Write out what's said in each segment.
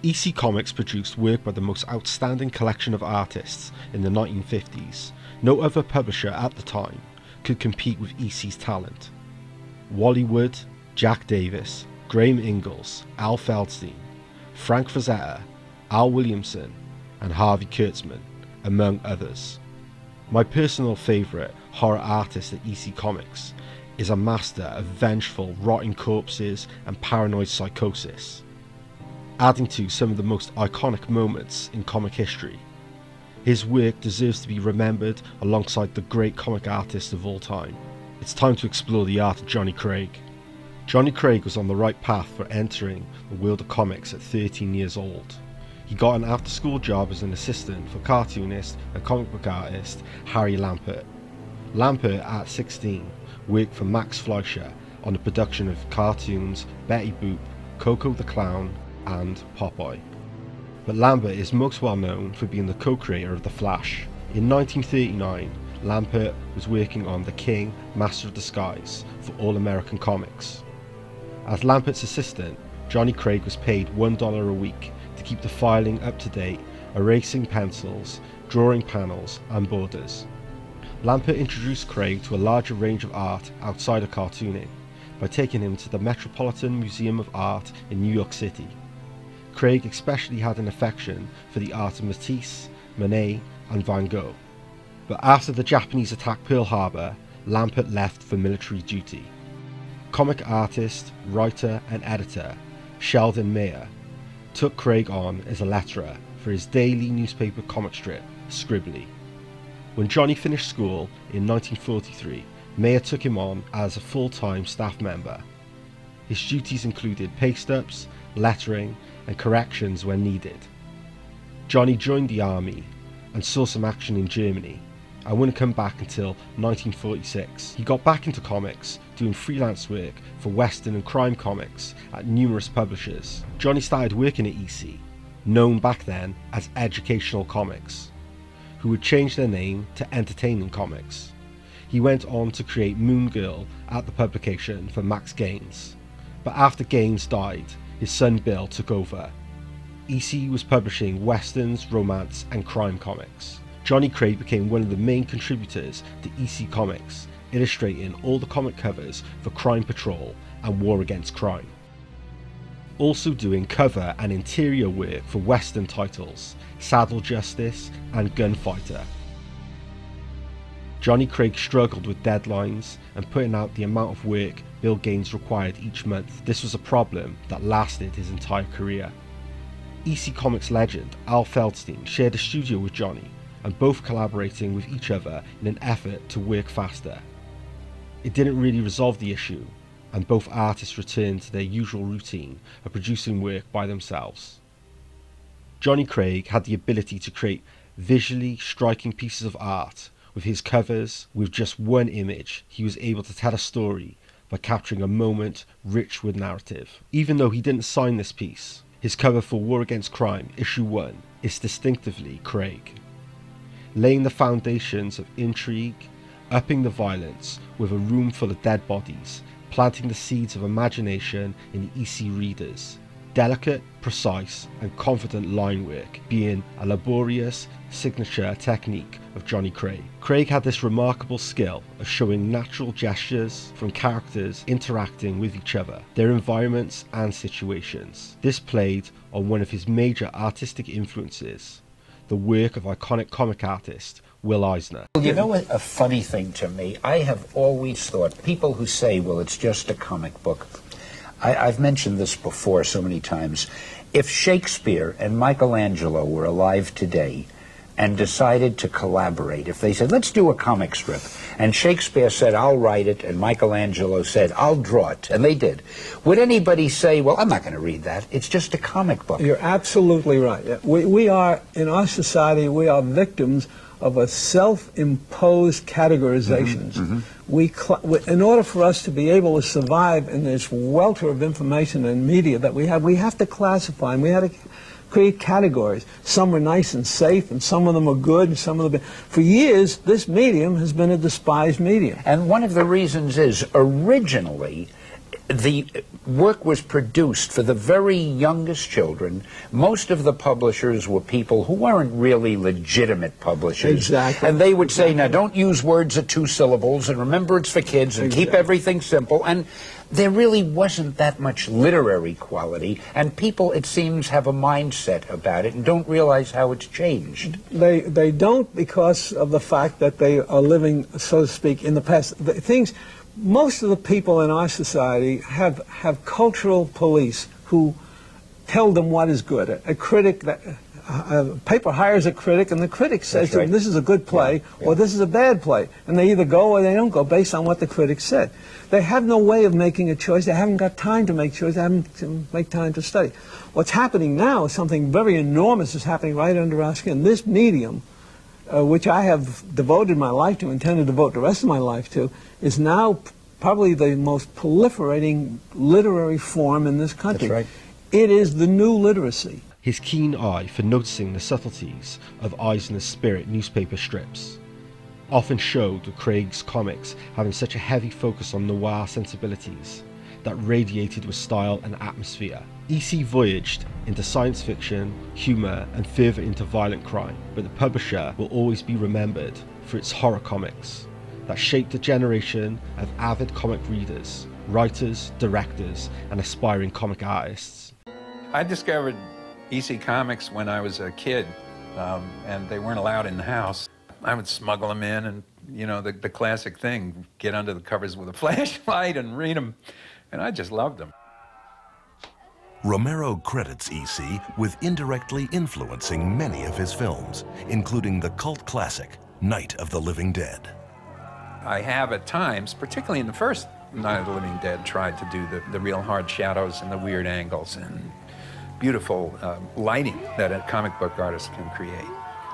EC Comics produced work by the most outstanding collection of artists in the 1950s. No other publisher at the time could compete with EC's talent. Wally Wood, Jack Davis, Graham Ingalls, Al Feldstein, Frank Frazetta, Al Williamson, and Harvey Kurtzman, among others. My personal favourite horror artist at EC Comics is a master of vengeful, rotting corpses and paranoid psychosis, adding to some of the most iconic moments in comic history. His work deserves to be remembered alongside the great comic artists of all time. It's time to explore the art of Johnny Craig. Johnny Craig was on the right path for entering the world of comics at 13 years old. He got an after-school job as an assistant for cartoonist and comic book artist Harry Lampert. Lampert, at 16, worked for Max Fleischer on the production of cartoons Betty Boop, Coco the Clown, and Popeye. But Lampert is most well known for being the co-creator of The Flash. In 1939, Lampert was working on The King, Master of Disguise for All American Comics. As Lampert's assistant, Johnny Craig was paid $1 a week to keep the filing up to date, erasing pencils, drawing panels and borders. Lampert introduced Craig to a larger range of art outside of cartooning by taking him to the Metropolitan Museum of Art in New York City. Craig especially had an affection for the art of Matisse, Monet and Van Gogh. But after the Japanese attacked Pearl Harbor, Lampert left for military duty. Comic artist, writer and editor Sheldon Mayer took Craig on as a letterer for his daily newspaper comic strip, Scribbly. When Johnny finished school in 1943, Mayer took him on as a full-time staff member. His duties included paste-ups, lettering and corrections when needed. Johnny joined the army and saw some action in Germany and wouldn't come back until 1946. He got back into comics, doing freelance work for Western and crime comics at numerous publishers. Johnny started working at EC, known back then as Educational Comics, who would change their name to Entertaining Comics. He went on to create Moon Girl at the publication for Max Gaines, but after Gaines died, his son Bill took over. EC was publishing westerns, romance and crime comics. Johnny Craig became one of the main contributors to EC Comics, illustrating all the comic covers for Crime Patrol and War Against Crime. Also doing cover and interior work for western titles, Saddle Justice and Gunfighter. Johnny Craig struggled with deadlines and putting out the amount of work Bill Gaines required each month. This was a problem that lasted his entire career. EC Comics legend Al Feldstein shared a studio with Johnny, and both collaborating with each other in an effort to work faster. It didn't really resolve the issue, and both artists returned to their usual routine of producing work by themselves. Johnny Craig had the ability to create visually striking pieces of art with his covers. With just one image, he was able to tell a story by capturing a moment rich with narrative. Even though he didn't sign this piece, his cover for War Against Crime, Issue 1, is distinctively Craig, laying the foundations of intrigue, upping the violence with a room full of dead bodies, planting the seeds of imagination in the EC readers. Delicate, precise and confident line work being a laborious signature technique of Johnny Craig. Craig had this remarkable skill of showing natural gestures from characters interacting with each other, their environments and situations. This played on one of his major artistic influences, the work of iconic comic artist Will Eisner. Well, you know what, a funny thing to me, I have always thought, people who say, well, it's just a comic book, I've mentioned this before so many times. If Shakespeare and Michelangelo were alive today and decided to collaborate, if they said, let's do a comic strip, and Shakespeare said, I'll write it, and Michelangelo said, I'll draw it, and they did, would anybody say, well, I'm not going to read that, it's just a comic book? You're absolutely right. We are, in our society, we are victims of a self-imposed categorizations. In order for us to be able to survive in this welter of information and media that we have to classify, and we have to create categories. Some are nice and safe, and some of them are good, and some of them... For years, this medium has been a despised medium. And one of the reasons is, originally, the work was produced for the very youngest children. Most of the publishers were people who weren't really legitimate publishers. Exactly. And they would say, now don't use words of 2 syllables, and remember it's for kids, and keep everything simple. And there really wasn't that much literary quality, and people, it seems, have a mindset about it and don't realize how it's changed. They don't, because of the fact that they are living, so to speak, in the past. Most of the people in our society have cultural police who tell them what is good. A critic, a paper hires a critic, and the critic says to them, this is a good play, or this is a bad play. And they either go or they don't go based on what the critic said. They have no way of making a choice. They haven't got time to make choices. They haven't to make time to study. What's happening now is something very enormous is happening right under our skin. This medium, which I have devoted my life to, intend to devote the rest of my life to, is now probably the most proliferating literary form in this country. That's right. It is the new literacy. His keen eye for noticing the subtleties of Eyes in the Spirit newspaper strips often showed Craig's comics having such a heavy focus on noir sensibilities that radiated with style and atmosphere. EC voyaged into science fiction, humour, and further into violent crime, but the publisher will always be remembered for its horror comics that shaped a generation of avid comic readers, writers, directors, and aspiring comic artists. I discovered EC Comics when I was a kid, and they weren't allowed in the house. I would smuggle them in, and you know, the classic thing, get under the covers with a flashlight and read them, and I just loved them. Romero credits EC with indirectly influencing many of his films, including the cult classic, Night of the Living Dead. I have at times, particularly in the first Night of the Living Dead, tried to do the real hard shadows and the weird angles and beautiful lighting that a comic book artist can create.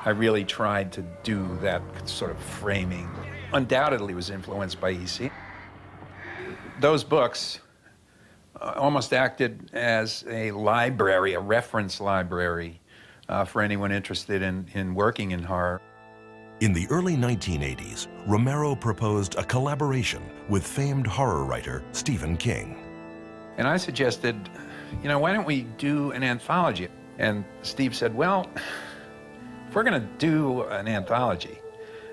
I really tried to do that sort of framing. Undoubtedly was influenced by EC. Those books almost acted as a library, a reference library for anyone interested in working in horror. In the early 1980s, Romero proposed a collaboration with famed horror writer Stephen King. And I suggested, you know, why don't we do an anthology? And Steve said, well, if we're going to do an anthology,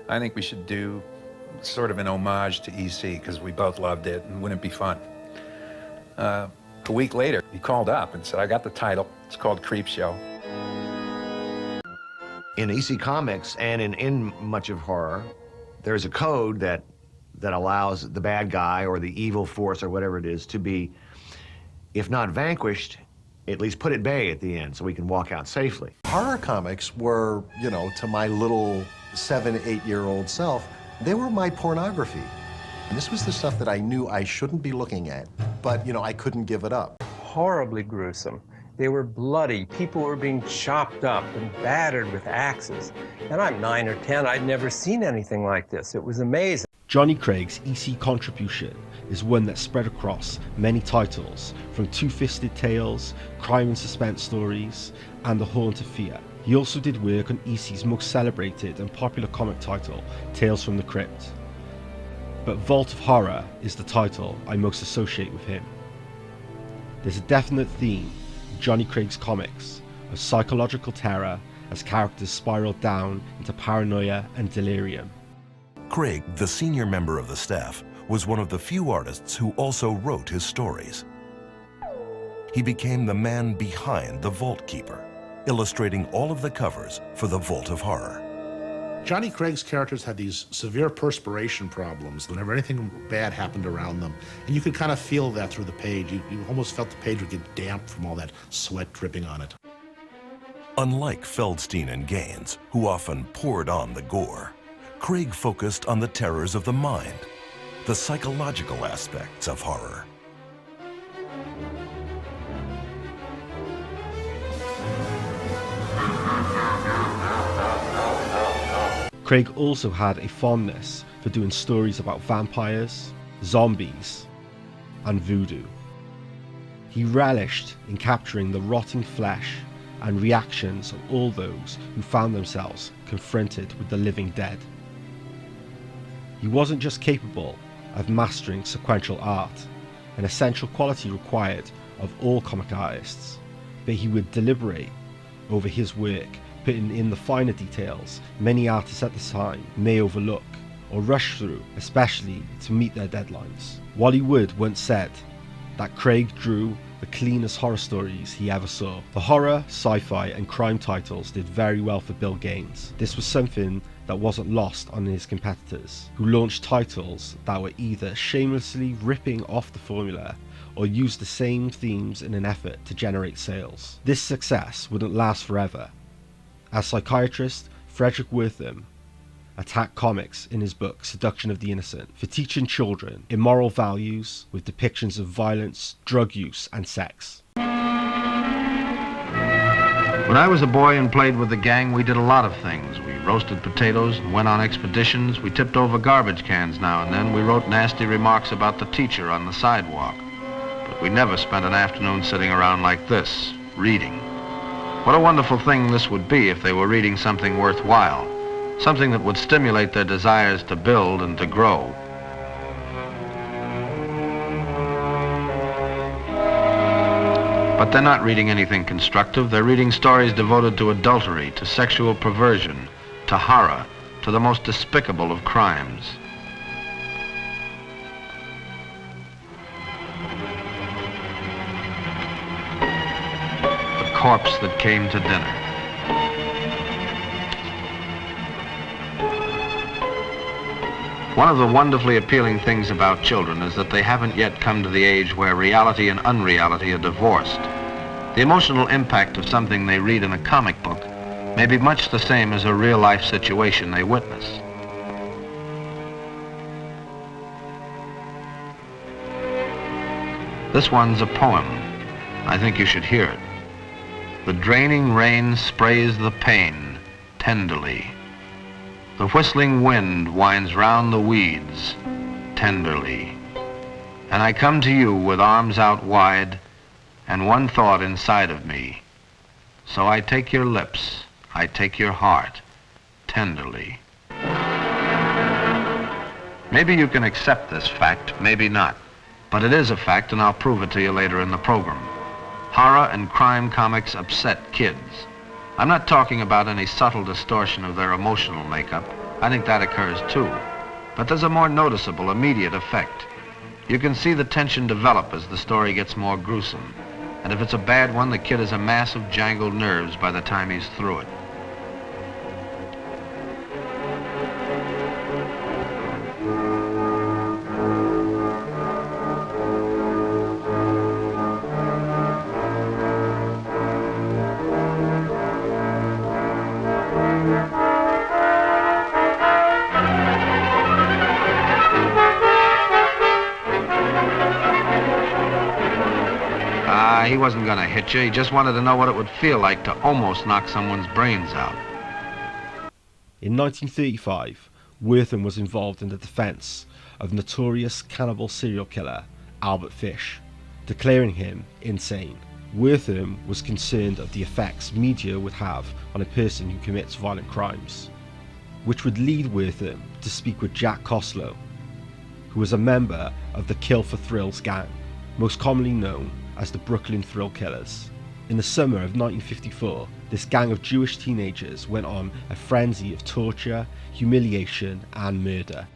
I think we should do sort of an homage to EC, because we both loved it, and wouldn't it be fun? A week later, he called up and said, I got the title. It's called Creepshow. In EC Comics and in much of horror, there's a code that allows the bad guy or the evil force or whatever it is to be, if not vanquished, at least put at bay at the end so we can walk out safely. Horror comics were, you know, to my little 7, 8-year-old self, they were my pornography. And this was the stuff that I knew I shouldn't be looking at, but, you know, I couldn't give it up. Horribly gruesome. They were bloody. People were being chopped up and battered with axes. And I'm 9 or 10. I'd never seen anything like this. It was amazing. Johnny Craig's EC contribution is one that spread across many titles, from Two-Fisted Tales, crime and suspense stories, and The Haunt of Fear. He also did work on EC's most celebrated and popular comic title, Tales from the Crypt. But Vault of Horror is the title I most associate with him. There's a definite theme in Johnny Craig's comics of psychological terror as characters spiral down into paranoia and delirium. Craig, the senior member of the staff, was one of the few artists who also wrote his stories. He became the man behind the Vault Keeper, illustrating all of the covers for the Vault of Horror. Johnny Craig's characters had these severe perspiration problems whenever anything bad happened around them. And you could kind of feel that through the page. You almost felt the page would get damp from all that sweat dripping on it. Unlike Feldstein and Gaines, who often poured on the gore, Craig focused on the terrors of the mind, the psychological aspects of horror. Craig also had a fondness for doing stories about vampires, zombies, and voodoo. He relished in capturing the rotting flesh and reactions of all those who found themselves confronted with the living dead. He wasn't just capable of mastering sequential art, an essential quality required of all comic artists, but he would deliberate over his work, putting in the finer details many artists at the time may overlook or rush through, especially to meet their deadlines. Wally Wood once said that Craig drew the cleanest horror stories he ever saw. The horror, sci-fi and crime titles did very well for Bill Gaines. This was something that wasn't lost on his competitors, who launched titles that were either shamelessly ripping off the formula or used the same themes in an effort to generate sales. This success wouldn't last forever, as psychiatrist Frederick Wertham attacked comics in his book Seduction of the Innocent for teaching children immoral values with depictions of violence, drug use and sex. When I was a boy and played with the gang, we did a lot of things. We roasted potatoes and went on expeditions. We tipped over garbage cans now and then. We wrote nasty remarks about the teacher on the sidewalk. But we never spent an afternoon sitting around like this, reading. What a wonderful thing this would be if they were reading something worthwhile, something that would stimulate their desires to build and to grow. But they're not reading anything constructive. They're reading stories devoted to adultery, to sexual perversion, to horror, to the most despicable of crimes. The corpse that came to dinner. One of the wonderfully appealing things about children is that they haven't yet come to the age where reality and unreality are divorced. The emotional impact of something they read in a comic book may be much the same as a real-life situation they witness. This one's a poem. I think you should hear it. The draining rain sprays the pane tenderly. The whistling wind winds round the weeds tenderly. And I come to you with arms out wide and one thought inside of me. So I take your lips, I take your heart tenderly. Maybe you can accept this fact, maybe not. But it is a fact, and I'll prove it to you later in the program. Horror and crime comics upset kids. I'm not talking about any subtle distortion of their emotional makeup. I think that occurs too. But there's a more noticeable, immediate effect. You can see the tension develop as the story gets more gruesome. And if it's a bad one, the kid has a mass of jangled nerves by the time he's through it. He wasn't going to hit you. He just wanted to know what it would feel like to almost knock someone's brains out. In 1935, Wertham was involved in the defense of notorious cannibal serial killer Albert Fish, declaring him insane. Wertham was concerned of the effects media would have on a person who commits violent crimes, which would lead Wertham to speak with Jack Koslow, who was a member of the Kill for Thrills gang, most commonly known as the Brooklyn Thrill Killers. In the summer of 1954, this gang of Jewish teenagers went on a frenzy of torture, humiliation and murder.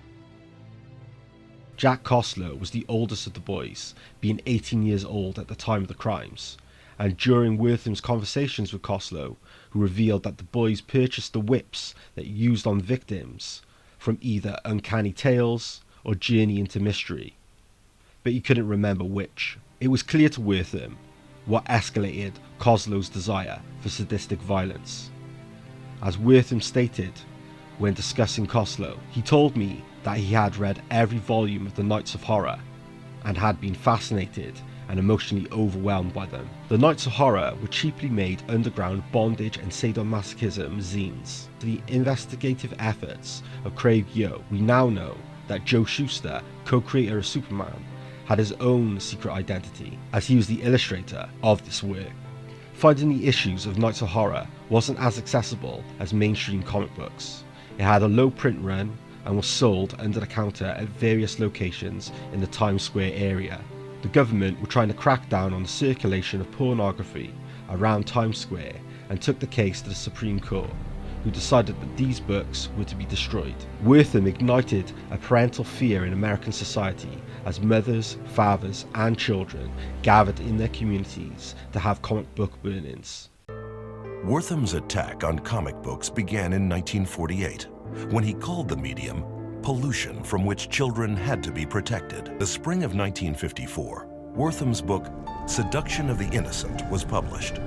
Jack Koslow was the oldest of the boys, being 18 years old at the time of the crimes, and during Wertham's conversations with Koslow, who revealed that the boys purchased the whips that he used on victims from either Uncanny Tales or Journey into Mystery, but he couldn't remember which. It was clear to Wertham what escalated Koslow's desire for sadistic violence. As Wertham stated when discussing Koslow, he told me that he had read every volume of the Nights of Horror and had been fascinated and emotionally overwhelmed by them. The Nights of Horror were cheaply made underground bondage and sadomasochism zines. The investigative efforts of Craig Yoe, we now know that Joe Shuster, co-creator of Superman, had his own secret identity, as he was the illustrator of this work. Finding the issues of Nights of Horror wasn't as accessible as mainstream comic books. It had a low print run and was sold under the counter at various locations in the Times Square area. The government were trying to crack down on the circulation of pornography around Times Square and took the case to the Supreme Court, who decided that these books were to be destroyed. Wertham ignited a parental fear in American society as mothers, fathers and children gathered in their communities to have comic book burn-ins. Wertham's attack on comic books began in 1948, when he called the medium pollution from which children had to be protected. The spring of 1954, Wertham's book Seduction of the Innocent was published.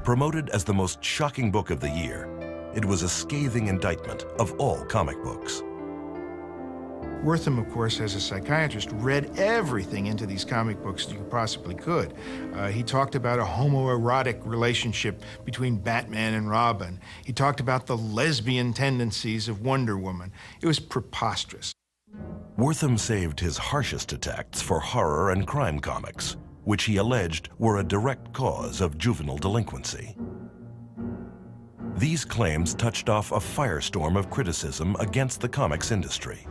Promoted as the most shocking book of the year, it was a scathing indictment of all comic books. Wertham, of course, as a psychiatrist, read everything into these comic books that you possibly could. He talked about a homoerotic relationship between Batman and Robin. He talked about the lesbian tendencies of Wonder Woman. It was preposterous. Wertham saved his harshest attacks for horror and crime comics, which he alleged were a direct cause of juvenile delinquency. These claims touched off a firestorm of criticism against the comics industry.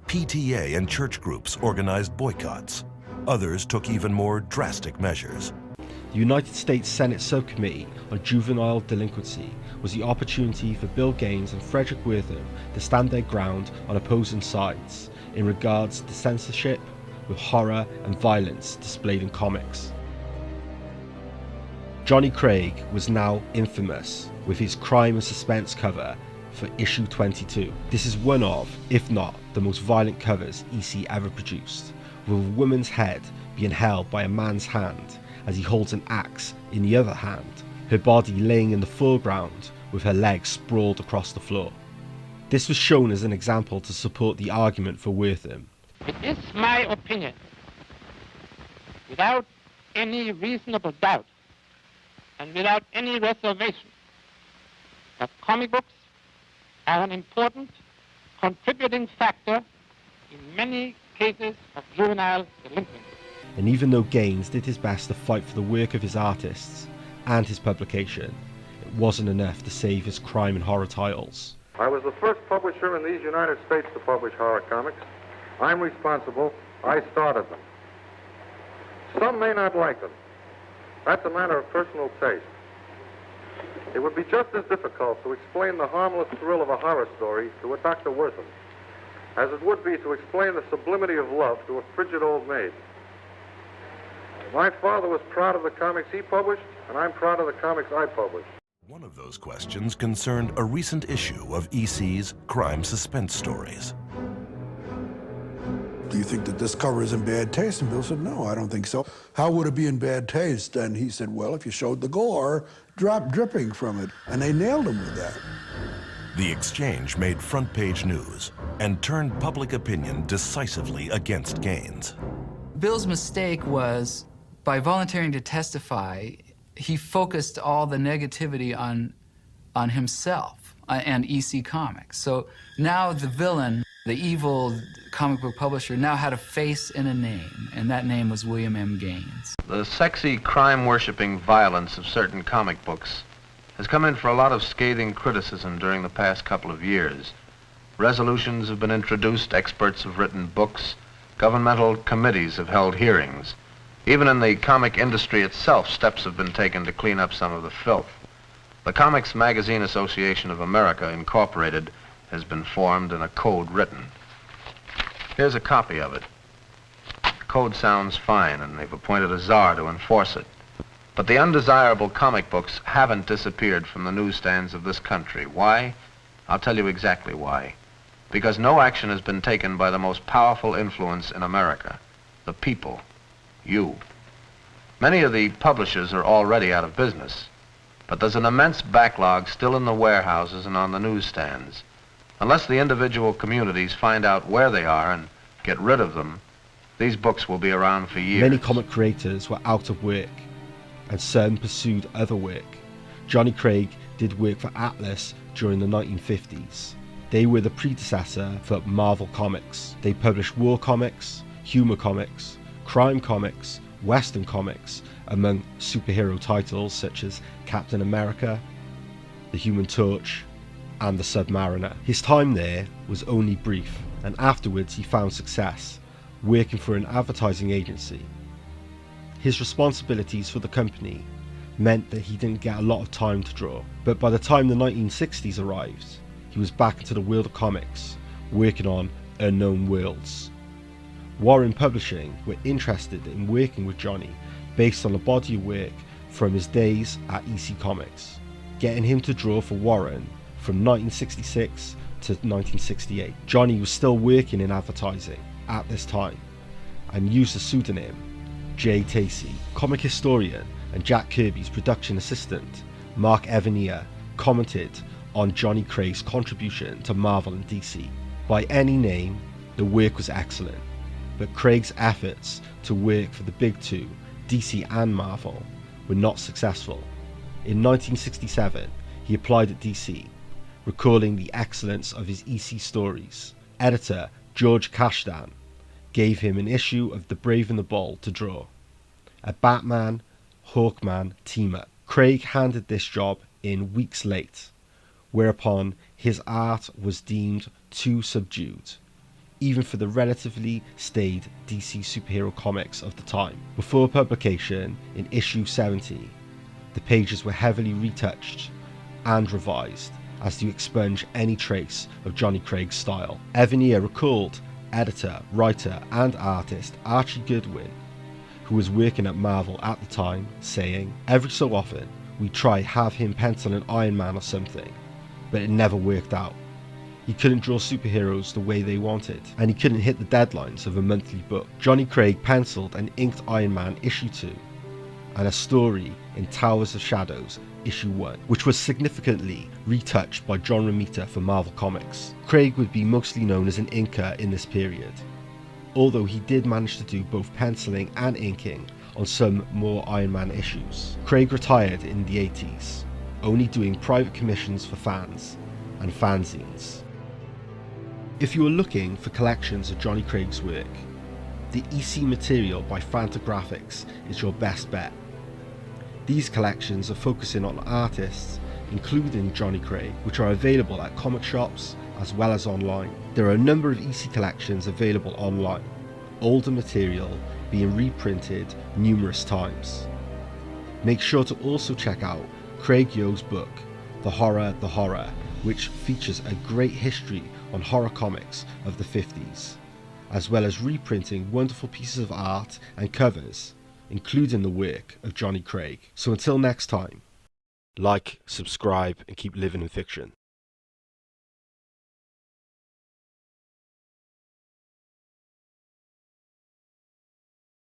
PTA and church groups organized boycotts. Others took even more drastic measures. The United States Senate Subcommittee on Juvenile Delinquency was the opportunity for Bill Gaines and Frederick Wertham to stand their ground on opposing sides in regards to censorship with horror and violence displayed in comics. Johnny Craig was now infamous with his crime and suspense cover for issue 22. This is one of, if not the most violent covers EC ever produced, with a woman's head being held by a man's hand as he holds an axe in the other hand, her body laying in the foreground with her legs sprawled across the floor. This was shown as an example to support the argument for Wertham. It is my opinion, without any reasonable doubt and without any reservation, that comic books are an important contributing factor in many cases of juvenile delinquency. And even though Gaines did his best to fight for the work of his artists and his publication, it wasn't enough to save his crime and horror titles. I was the first publisher in these United States to publish horror comics. I'm responsible. I started them. Some may not like them. That's a matter of personal taste. It would be just as difficult to explain the harmless thrill of a horror story to a Dr. Wertham as it would be to explain the sublimity of love to a frigid old maid. My father was proud of the comics he published, and I'm proud of the comics I published. One of those questions concerned a recent issue of EC's crime suspense stories. Do you think that this cover is in bad taste? And Bill said, no, I don't think so. How would it be in bad taste? And he said, well, if you showed the gore dripping from it. And they nailed him with that. The exchange made front-page news and turned public opinion decisively against Gaines. Bill's mistake was, by volunteering to testify, he focused all the negativity on himself and EC Comics. So now the villain, the evil comic book publisher, now had a face and a name, and that name was William M. Gaines. The sexy, crime-worshipping violence of certain comic books has come in for a lot of scathing criticism during the past couple of years. Resolutions have been introduced, experts have written books, governmental committees have held hearings. Even in the comic industry itself, steps have been taken to clean up some of the filth. The Comics Magazine Association of America, Incorporated, has been formed and a code written. Here's a copy of it. The code sounds fine, and they've appointed a czar to enforce it. But the undesirable comic books haven't disappeared from the newsstands of this country. Why? I'll tell you exactly why. Because no action has been taken by the most powerful influence in America, the people, you. Many of the publishers are already out of business, but there's an immense backlog still in the warehouses and on the newsstands. Unless the individual communities find out where they are and get rid of them, these books will be around for years. Many comic creators were out of work, and some pursued other work. Johnny Craig did work for Atlas during the 1950s. They were the predecessor for Marvel Comics. They published war comics, humor comics, crime comics, western comics, among superhero titles such as Captain America, The Human Torch, and The Submariner. His time there was only brief, and afterwards he found success, working for an advertising agency. His responsibilities for the company meant that he didn't get a lot of time to draw, but by the time the 1960s arrived, he was back into the world of comics, working on Unknown Worlds. Warren Publishing were interested in working with Johnny based on a body of work from his days at EC Comics, getting him to draw for Warren from 1966 to 1968. Johnny was still working in advertising at this time and used the pseudonym J. Tacey. Comic historian and Jack Kirby's production assistant, Mark Evanier, commented on Johnny Craig's contribution to Marvel and DC. By any name, the work was excellent, but Craig's efforts to work for the big two, DC and Marvel, were not successful. In 1967, he applied at DC, recalling the excellence of his EC stories. Editor George Kashdan gave him an issue of The Brave and the Bold to draw, a Batman Hawkman team-up. Craig handed this job in weeks late, whereupon his art was deemed too subdued, even for the relatively staid DC superhero comics of the time. Before publication in issue 70, the pages were heavily retouched and revised as to expunge any trace of Johnny Craig's style. Evanier recalled editor, writer and artist Archie Goodwin, who was working at Marvel at the time, saying, "Every so often we try have him pencil an Iron Man or something, but it never worked out. He couldn't draw superheroes the way they wanted, and he couldn't hit the deadlines of a monthly book." Johnny Craig penciled and inked Iron Man issue 2 and a story in Towers of Shadows issue 1, which was significantly retouched by John Romita for Marvel Comics. Craig would be mostly known as an inker in this period, although he did manage to do both penciling and inking on some more Iron Man issues. Craig retired in the 80s, only doing private commissions for fans and fanzines. If you are looking for collections of Johnny Craig's work, the EC material by Fantagraphics is your best bet. These collections are focusing on artists including Johnny Craig, which are available at comic shops as well as online. There are a number of EC collections available online, older material being reprinted numerous times. Make sure to also check out Craig Yo's book, The Horror, which features a great history on horror comics of the 50s, as well as reprinting wonderful pieces of art and covers, including the work of Johnny Craig. So until next time, like, subscribe, and keep living in fiction.